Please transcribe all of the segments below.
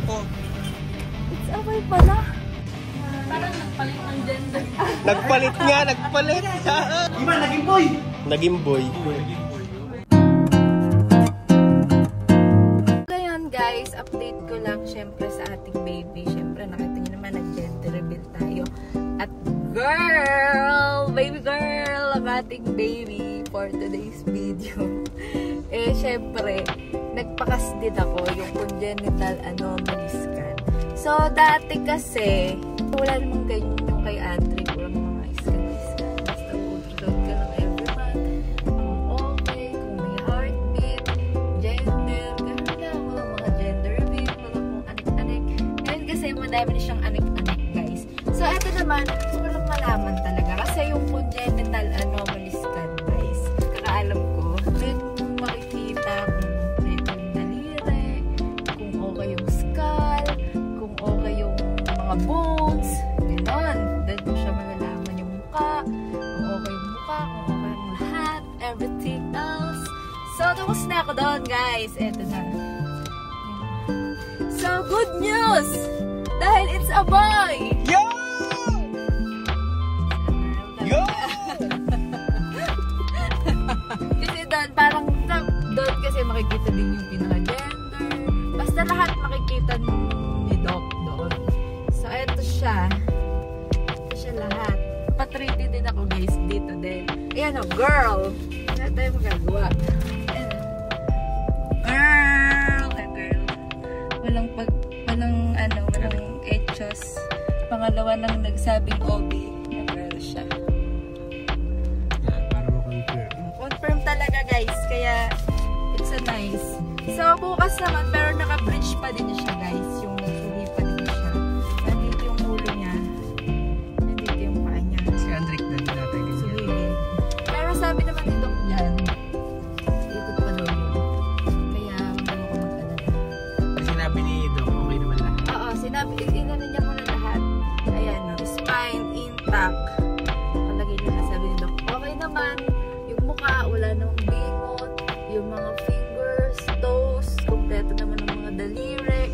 Oh. It's a boy pala. Parang nagpalit ng gender. Nagpalit nga, nagpalit. Iba, naging boy. Naging boy. Ngayon guys, update ko lang syempre sa ating baby. Syempre nakita niyo naman nag-gender reveal tayo. At girl, baby girl, ang ating baby for today's video. Eh syempre, nagpakas din ako yung congenital anomaly scan. So dati kasi, wala namang ganyan yung kay Adric. Walang mga scan. Basta ultrasound ka lang every month. Kung okay, kung may heartbeat, gender, gano'n lang. Walang mga gender reveal, walang mga anik-anik. Ngayon kasi madami na siyang anik-anik guys. So eto naman, walang malaman talaga. Kasi yung congenital anomaly scan guys, kakaalam ko, dun makikita kung ito yung daliri, kung okay yung skull, kung okay yung mga bones, gano'n. Dahil mo siya malalaman yung mukha, kung okay yung mukha, kung okay yung lahat, everything else. So, tapos na ako doon, guys. Eto na. So, good news! Dahil it's a boy! Yo! Yo! Kasi doon, parang doon kasi makikita din yung pinaka-gender. Basta lahat makikita ni Doc doon. So, eto siya. Ito siya lahat. Pa-treaty din ako guys dito din. Ayan o, girl! Wala tayo magagawa. Ayan o. Girl! Girl. Walang walang etchos. Pangalawa nang nagsabing OB. Girl siya. Para ma-confirm. Confirm talaga guys. Kaya, it's a nice. So, bukas naman, pero naka-bridge pa din siya guys. Yung nagsuhi pa din siya. Nandito yung ulo niya. Nandito yung paa niya. Si Andric na din natin ganyan. Suhihin. Pero sabi naman ni Doc dyan, ikot pa daw yun. Kaya, hindi ko mag-alala. Sinabi ni Doc, okay naman lahat. Oo, sinabi, inano niya muna lahat. Ayan, no, spine intact. Palagay niya, sabi ni Doc, okay naman. Yung mukha, wala namang bingot. Yung mga fingers, toes, kompleto naman ang mga daliri.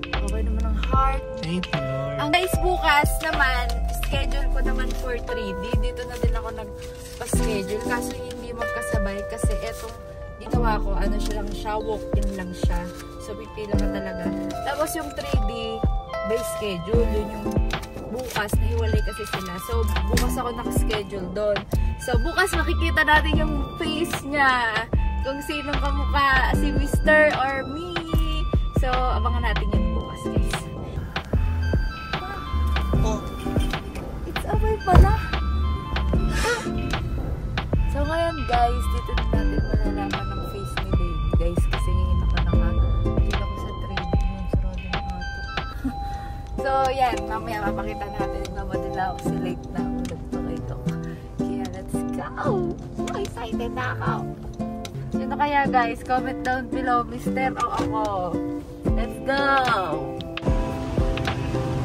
Okay naman ang heart. Thank you, Lord. Ang guys, bukas naman, schedule ko naman for 3D. Dito na din ako nagpa-schedule. Kaso hindi magkasabay kasi etong ginawa ko, ano siya lang siya, walk-in lang siya. So, pipila ka talaga. Tapos yung 3D by schedule, yun yung bukas, nahiwalay kasi sila. So, bukas ako nakaschedule doon. So, bukas makikita natin yung face niya. Kung sinong kamukha, si Mr. or me. So, abangan natin yun bukas, guys. Oh. It's a boy pala. So, ngayon, guys, dito natin malalaman ang face ni baby, guys. Kasi ngayon ako nakakita ko sa trading yung sarado ng ato. So, yan. Mamaya mapakita natin na madala ako si late na ako dito kay Doc. Kaya, let's go! So excited na ako! Sino kaya guys? Comment down below, Mr. o ako. Let's go!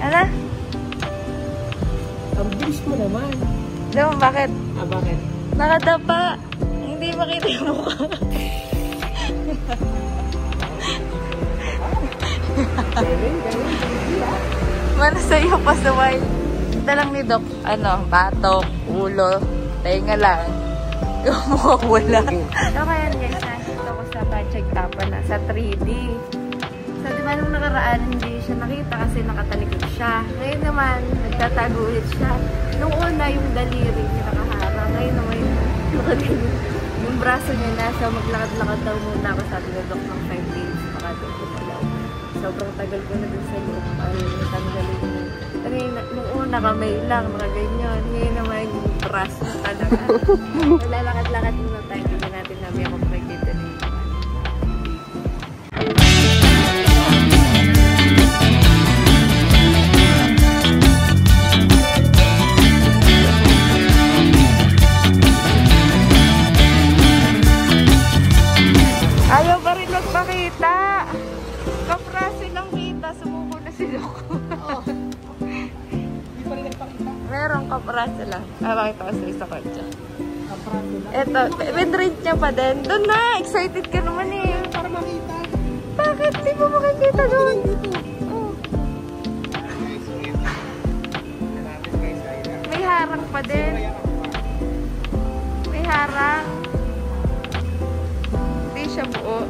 Ano? Ang bilis mo naman. Diba, bakit? Bakit? Nakadapa. Hindi makita yung mukha. Mana sa'yo pa sumay. Ito lang ni Doc. Batok, ulo, tenga lang. Yung mukha wala. So kaya guys, nandito ko sa Bachag Tapa na sa 3D. So diba nung nakaraan hindi siya nakita kasi nakatalikod siya. Ngayon naman, nagtatago ulit siya. Nung una yung daliri niya nakahara. Ngayon naman yung braso niya na. So maglakad-lakad daw muna ako sabi ng Doc ng 5 days. Baka daw kumalaw. Sobrang tagal ko na dun sa loob. Tanggalin niya. Nung una kamay lang, mga ganyan. Ngayon naman yung braso talaga. Lalakad-lakad muna tayo. Hindi natin namin ako makikita na yung ayaw pa rin magpakita. Kaprase lang kita. Sumuko na si Doc. Hindi pa rin nagpakita. Meron kaprase lang. Pakita ko sa isa ko dyan. Kaprase lang. Eto, pinrint niya pa din. Doon na! Excited ka naman eh. Para makita. Bakit? Di mo makikita doon? Oo. pa din. May harang. Hindi siya buo.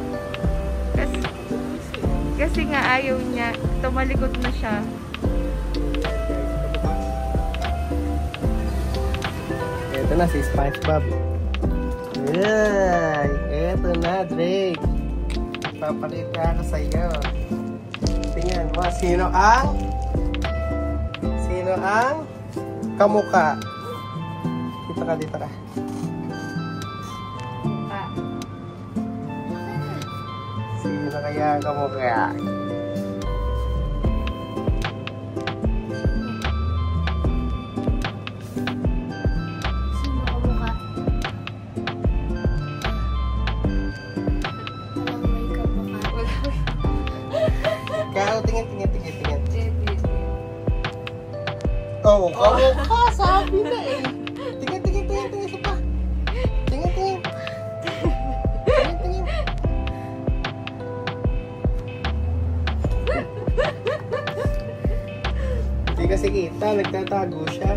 Kasi nga ayaw niya. Tumalikod na siya. Ito na si SpongeBob. Ay, ito na, Drake. Papakita ko sa iyo. Tingnan mo, sino ang kamukha? Dito ka. Sino kaya ang kamukha? Kaya tingin. Oh, kamukha, sabi na eh. Tingin, isa pa. Tingin. Hindi kasi kita, nagtatago siya.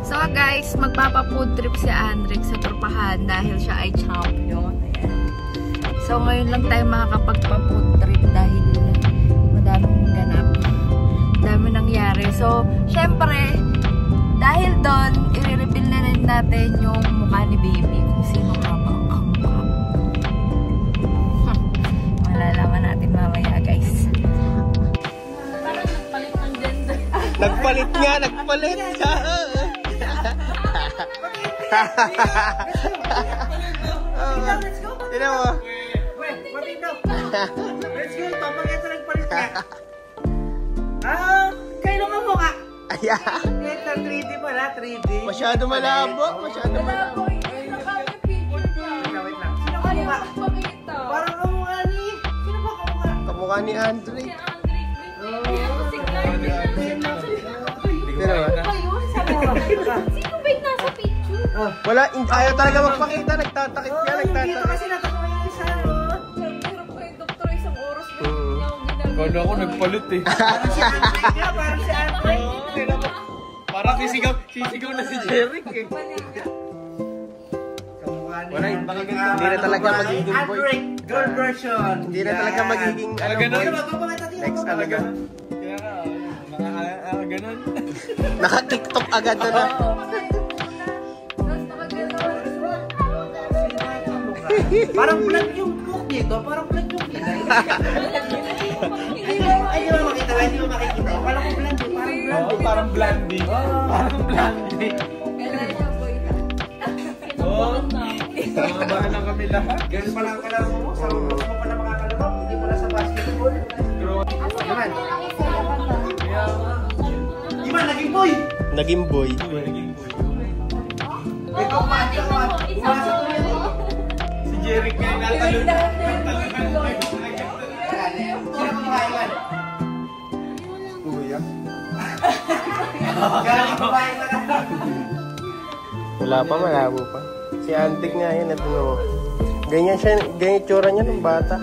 So guys, magpapa-food trip si Andrick sa Tropahan dahil siya ay champion. Ayan. So ngayon lang tayo makakapagpa-food trip dahil madaming ganap. Dami nangyari. So, syempre, dahil doon, i-reveal na rin natin yung mukha ni baby. Kung sino nga ba ang kamukha. Malalaman natin mamaya guys. Nagpalit nga. Tignan mo. Let's go, papakita nagpalit ka. Kayo nga mukha. Ayan. Ito, 3D pala, 3D. Masyado malabo. Wait lang. Sino ka mukha? Parang kamukha ni... Sino ba kamukha? Kamukha ni Andre. Sino ba yung nasa picture? Wala, ayaw talaga magpakita. Nagtatakit ka. Dito kasi natatawa yung isa, no? Pero po yung doktor isang oras ba niya ako ginagawa? Kala ko nagpalit eh. Parang si Andre nga, parang si Andre. Parang sisigaw na si Jeric eh. Kamukha ni Wala, Hindi na talaga magiging boy. Andre, girl version. Hindi na talaga magiging Ganun. boy. Magpapakita din Next ako. talaga. Kaya nga, ganun. Naka-TikTok agad na. Parang vlog yung book dito. Parang vlog yung book. Ay, di ba makita? Hindi mo makikita. Parang vlog yung Parang blondie. Parang blondie. Mga lang kami lahat. Ganun pala ang kalaro mo. Sa box mo pala makakalaro. Hindi pala sa basketball. Iman. Iman, naging boy. Naging boy. Ikaw pa. Umasok ko yan. Si Jeric nga yung natalon. Sino kumakain, Iman? Kuya. Galing kumain na ka. Wala pa, malabo pa. Si Antik nga yun. Ganyan siya, ganyan tsura niya ng bata.